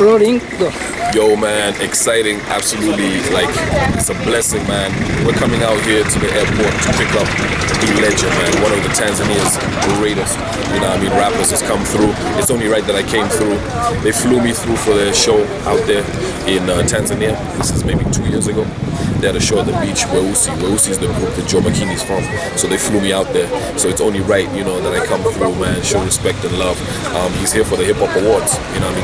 Rolling, go. Yo, man, exciting, absolutely, like, it's a blessing, man. We're coming out here to the airport to pick up the legend, man, one of the Tanzania's greatest, rappers has come through. It's only right that I came through. They flew me through for their show out there in Tanzania. This is maybe 2 years ago. They had a show at the beach, Weusi is the group that Joh Makini's from. So they flew me out there. So it's only right, that I come through, man, show respect and love. He's here for the Hip Hop Awards.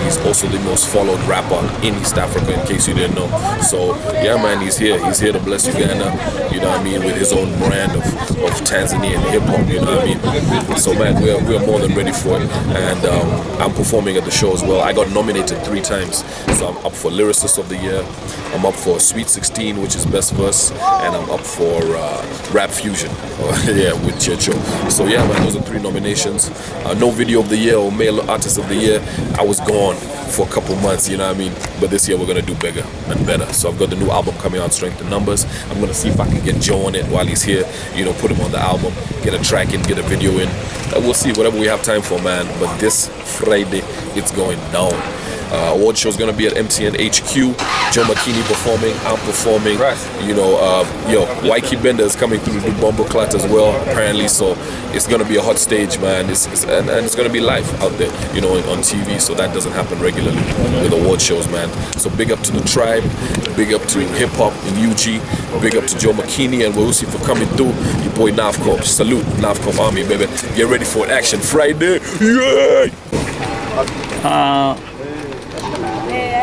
He's also the most followed rapper in East Africa, in case you didn't know. So yeah, man, he's here. He's here to bless Uganda, with his own brand of Tanzanian hip hop, So man, we're more than ready for it. And I'm performing at the show as well. I got nominated 3 times. So I'm up for Lyricist of the Year. I'm up for Sweet 16, which is Best Verse, and I'm up for Rap Fusion, with Joh. So yeah, man, those are 3 nominations. No Video of the Year or Male Artist of the Year. I was gone for a couple months, but this year we're gonna do bigger and better. So I've got the new album coming out, Strength in Numbers. I'm gonna see if I can get Joh on it while he's here, put him on the album, get a track in, get a video in. We'll see, whatever we have time for, man. But this Friday, it's going down. Award show is going to be at MTN HQ. Joh Makini performing, I'm performing. Right. Waiki Bender is coming through to do Bombo Clat as well, apparently. So it's going to be a hot stage, man. And it's going to be live out there, on TV. So that doesn't happen regularly with award shows, man. So big up to the tribe, big up to hip hop in UG, big up to Joh Makini and Weusi for coming through. Your boy Navco, salute Navco Army, baby. Get ready for an action Friday. Yeah.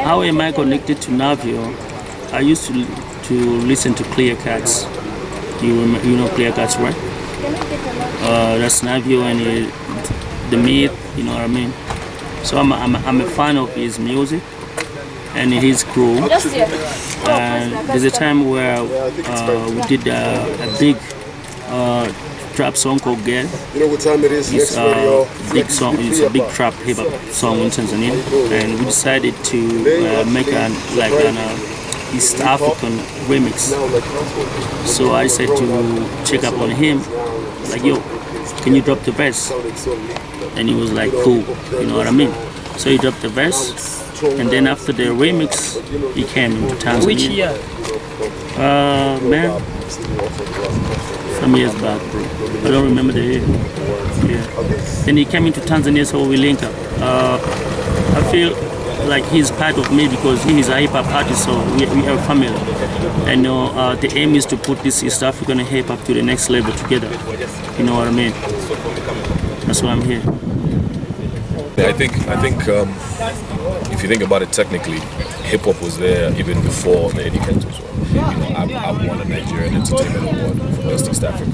How am I connected to Navio? I used to listen to Clear Cats. You know Clear Cats, right? That's Navio and the Myth. You know what I mean? So I'm a fan of his music and his crew. And there's a time where we did a big trap song called Girl. You know what time it is? It's a big song. It's a big trap hip hop song in Tanzania, and we decided to make an East African remix. So I said to check up on him, like, yo, can you drop the verse? And he was like, cool. You know what I mean? So he dropped the verse, and then after the remix, he came into Tanzania. Which year? Man, some years back, bro. I don't remember the year. Yeah. Then he came into Tanzania, so we link up. I feel like he's part of me because he is a hip hop artist, so we are family. And the aim is to put this East African hip hop to the next level together. You know what I mean? That's why I'm here. I think if you think about it technically, hip hop was there even before the Eddie Kentos. I've won a Nigerian Entertainment Award for Best East Africa.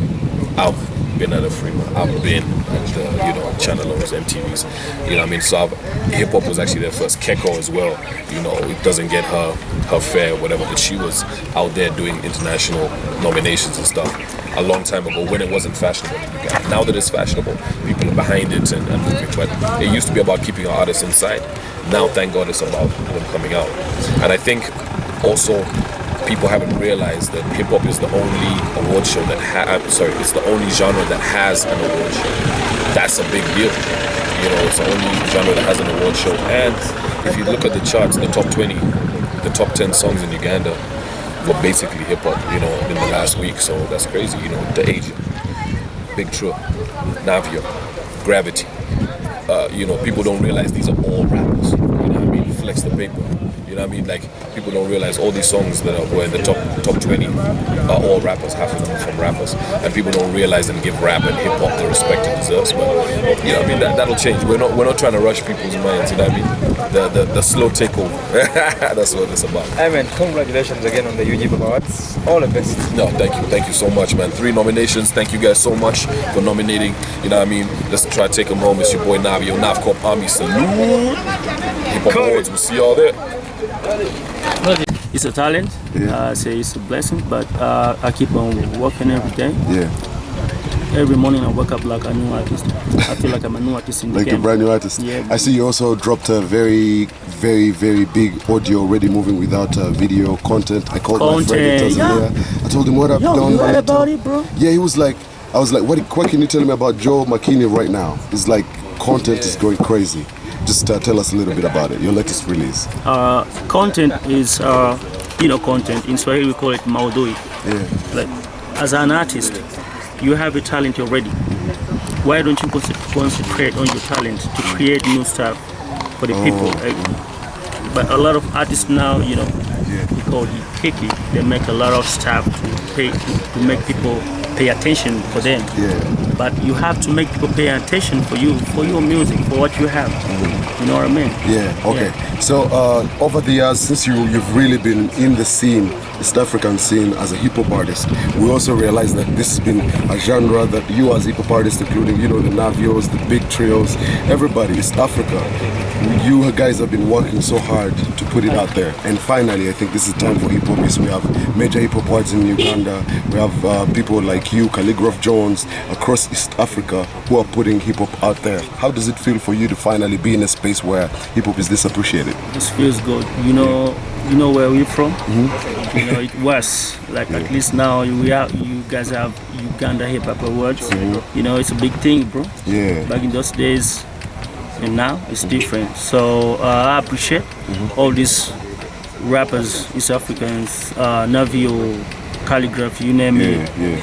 I've been at a Freeman. I've been at the Channel O's, MTV's. So hip hop was actually there first. Keko as well. It doesn't get her fair, whatever, but she was out there doing international nominations and stuff a long time ago when it wasn't fashionable. Now that it's fashionable, people are behind it and moving. But it used to be about keeping our artists inside. Now, thank God, it's about them coming out. And I think also people haven't realized that hip hop is the only award show that it's the only genre that has an award show. That's a big deal. It's the only genre that has an award show. And if you look at the charts, the top 20, the top 10 songs in Uganda were basically hip hop, in the last week. So that's crazy. The Asian, Big True, Navio, Gravity. People don't realize these are all rappers. Flex the paper. Like, people don't realize all these songs that were in the top 20 are all rappers, half of them are from rappers, and people don't realize and give rap and hip hop the respect it deserves. But that'll change. We're not trying to rush people's minds. The slow takeover. That's what it's about. Hey man, congratulations again on the UG Awards. All the best. No, thank you so much, man. 3 nominations. Thank you guys so much for nominating. Let's try to take them home. It's your boy Navio, Navcorp Army. Salute. Hip Hop Awards. We'll see y'all there. It's a talent. Yeah. I say it's a blessing, but I keep on working every day. Yeah. Every morning I wake up like a new artist. I feel like I'm a new artist in the Like game. a brand new artist. Yeah. I see you also dropped a very, very, very big audio already moving without video content. I called my friend in Tanzania. I told him what I've done. You heard about it, bro? Yeah, he was like, I was like, what can you tell me about Joh Makini right now? It's like content is going crazy. Just tell us a little bit about it, your latest release. Content is, content. In Swahili we call it maudhui. Yeah. Like, as an artist, you have a talent already. Why don't you concentrate on your talent to create new stuff for the people? But a lot of artists now, we call it picky. They make a lot of stuff to make people pay attention for them. Yeah. But you have to make people pay attention for you, for your music, for what you have. You know what I mean? Yeah, okay. Yeah. So over the years, since you've really been in the scene, East African scene as a hip-hop artist, we also realize that this has been a genre that you as hip-hop artists, including, the Navios, the big trios, everybody, East Africa, you guys have been working so hard to put it out there. And finally, I think this is time for hip-hop. We have major hip-hop artists in Uganda. We have people like you, Calligraph Jones, across East Africa who are putting hip-hop out there. How does it feel for you to finally be in a space where hip-hop is this appreciated? This feels good. You know where we're from? It was like at least now you guys have Uganda Hip Hop Awards. It's a big thing, bro. Yeah. Back in those days and now it's different. So I appreciate all these rappers, East Africans, Navio, Calligraph, you name it. Yeah.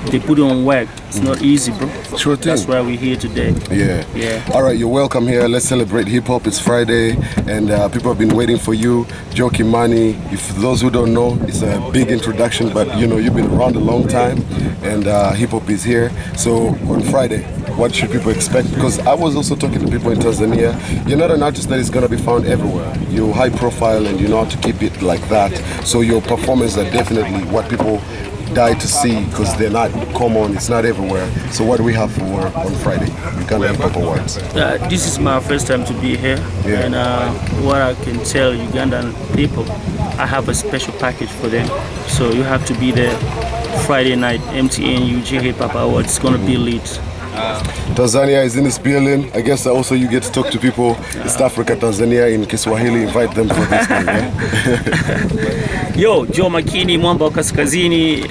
They put on work. It's not easy, bro. Sure thing. That's why we're here today. Yeah. All right, you're welcome here. Let's celebrate hip hop. It's Friday, and people have been waiting for you. Joh Makini. If those who don't know, it's a big introduction, but you've been around a long time, and hip hop is here. So on Friday, what should people expect? Because I was also talking to people in Tanzania. You're not an artist that is going to be found everywhere. You're high profile, and you know how to keep it like that. So your performances are definitely what people die to see, because they're not common, it's not everywhere. So what do we have for on Friday? Uganda Hip Hop Awards. This is my first time to be here, and what I can tell Ugandan people, I have a special package for them. So you have to be there Friday night, MTN UG Hip Hop Awards. It's gonna be lit. Tanzania is in this building. I guess also you get to talk to people East Africa, Tanzania in Kiswahili, invite them for this thing, yeah? Yo, Joh Makini, mwamba wa kaskazini,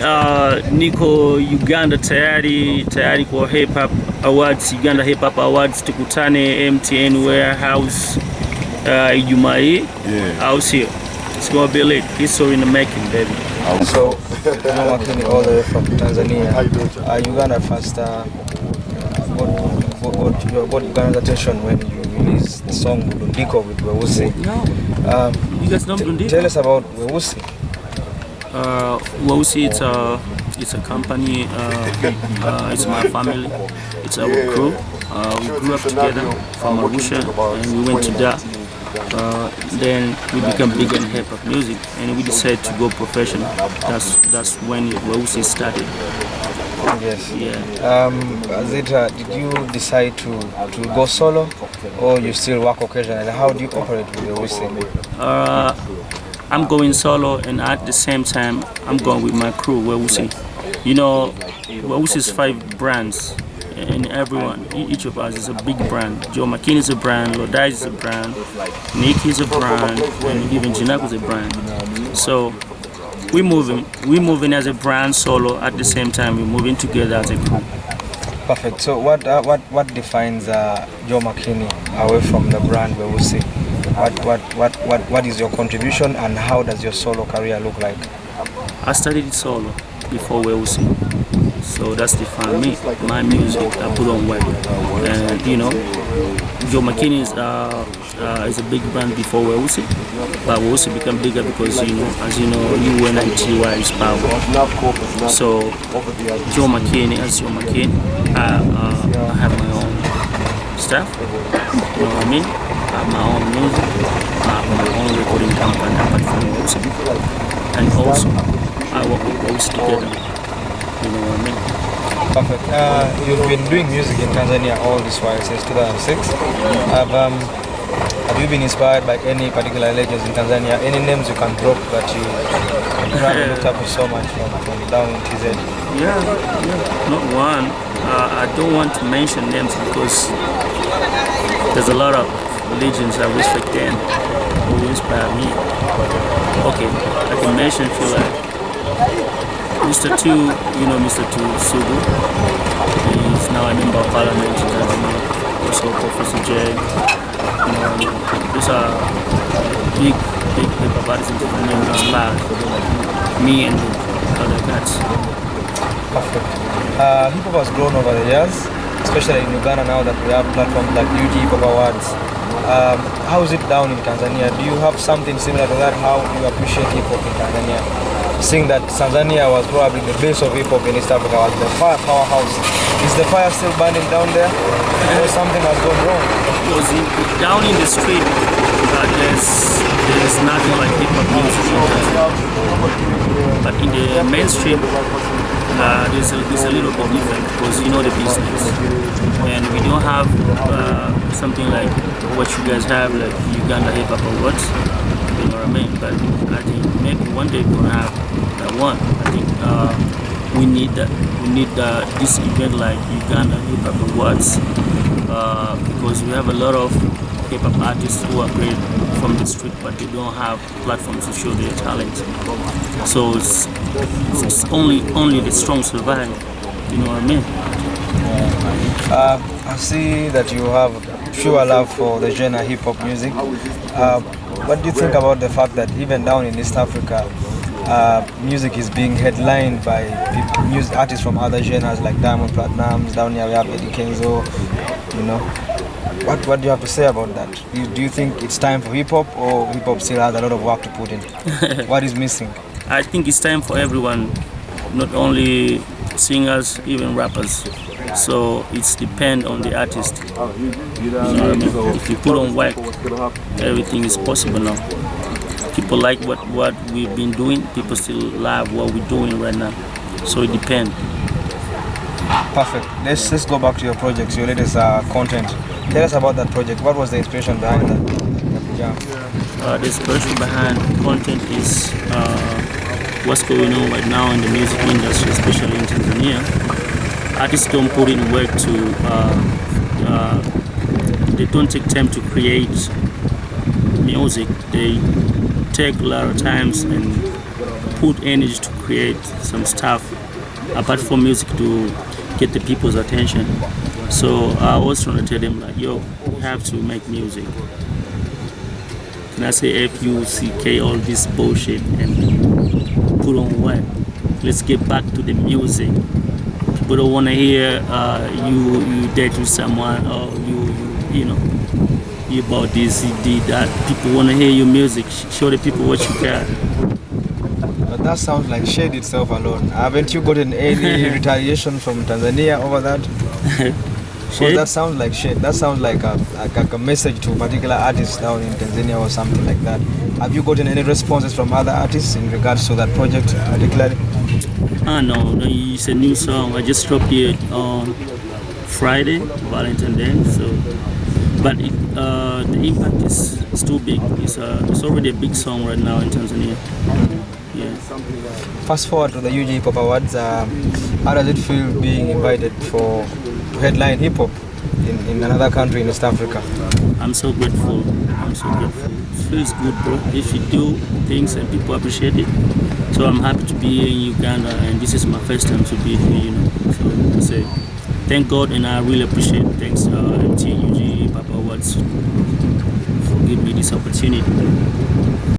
niko Uganda tayari kwa Hip Hop Awards, Uganda Hip Hop Awards. Tukutane MTN Warehouse Ijumaa hii. I'll see you. It's gonna be lit. History in the making, baby. So, Joh Makini all the way from Tanzania. Uganda first. What Uganda's attention when you released the song Budundiko with Weusi? No. You guys know Budundiko? Tell us about Weusi. Weusi, it's a company. It's my family. It's our crew. We grew up together from Arusha, and we went to that. Then we became big in hip hop music, and we decided to go professional. That's when Weusi started. Yes. Yeah. Did you decide to go solo, or you still work occasionally? How do you operate with the Weusi? I'm going solo, and at the same time, I'm going with my crew, Weusi. Weusi is 5 brands, and everyone, each of us is a big brand. Joh Makini is a brand, Lodai is a brand, Nick is a brand, and even Jinako is a brand. So we're moving as a brand solo. At the same time, we're moving together as a crew. Perfect. So what defines Joh Makini away from the brand Weusi? What is your contribution, and how does your solo career look like? I started it solo before Weusi, so that's defined me. My music, I put on work, and Joh Makini is a big brand before Weusi, but Weusi become bigger because as you know, UNITY is power. So Joh Makini, I have my own stuff. You know what I mean? I have my own music. I have my own recording company apart from Weusi, and also I work with Weusi together. You know what I mean? Perfect. You've been doing music in Tanzania all this while since 2006. Have you been inspired by any particular legends in Tanzania? Any names you can drop that you looked up to so much from down in TZ? Yeah, not one. I don't want to mention names because there's a lot of legends I respect them who inspire me. Okay, I can mention a few like Mr. 2, Mr. 2 Sugu. He's now a member of parliament in Tanzania. Also Professor J. those are big hip hop artists in Tanzania who inspired me and the other cats. Perfect. Hip hop has grown over the years, especially in Uganda now that we have platforms like UG Hip Hop Awards. How is it down in Tanzania? Do you have something similar to that? How do you appreciate hip hop in Tanzania? Seeing that Tanzania was probably the base of hip hop in East Africa, was the powerhouse. Is the fire still burning down there? Or something has gone wrong? Because down in the street, there's nothing like hip hop music in Tanzania. But in the mainstream, there's a little bit different because you know the business, and we don't have something like what you guys have, like Uganda Hip Hop Awards. You know what I mean? But I think maybe one day we're gonna have that one. I think we need that. We need this event like Uganda Hip Hop Awards because we have a lot of hip hop artists who are great from the street, but they don't have platforms to show their talent. So it's only the strong survive. You know what I mean? I see that you have pure love for the genre hip hop music. What do you think about the fact that even down in East Africa, music is being headlined by artists from other genres like Diamond Platnumz? Down here we have Eddie Kenzo. You know, what do you have to say about that? Do you think it's time for hip hop, or hip hop still has a lot of work to put in? What is missing? I think it's time for everyone, not only singers, even rappers. So it's depend on the artist. You know what I mean? If you put on work, everything is possible now. People like what we've been doing. People still love what we're doing right now. So it depends. Perfect. Let's go back to your projects, your latest content. Tell us about that project. What was the inspiration behind that? Yeah. The inspiration behind content is what's going on right now in the music industry, especially in Tanzania. Artists don't put in work they don't take time to create music. They take a lot of times and put energy to create some stuff apart from music to get the people's attention. So I was trying to tell them like, yo, you have to make music. Can I say F-U-C-K, all this bullshit, and put on what? Let's get back to the music. People don't want to hear you date with someone, or you know, you bought this, you did that. People want to hear your music. Show the people what you got. But that sounds like shade itself alone. Haven't you gotten any retaliation from Tanzania over that? Because that sounds like shade. That sounds like a message to particular artists down in Tanzania or something like that. Have you gotten any responses from other artists in regards to that project particularly? No, it's a new song. I just dropped it on Friday, Valentine's Day. So, but the impact is too big. It's already a big song right now in Tanzania. Yeah. Fast forward to the UG Hip Hop Awards. How does it feel being invited to headline hip hop in another country in East Africa? I'm so grateful. It feels good, bro. If you do things and people appreciate it. So I'm happy to be here in Uganda, and this is my first time to be here, you know. So I say thank God, and I really appreciate it. Thanks MTUG Hip Hop Awards for giving me this opportunity.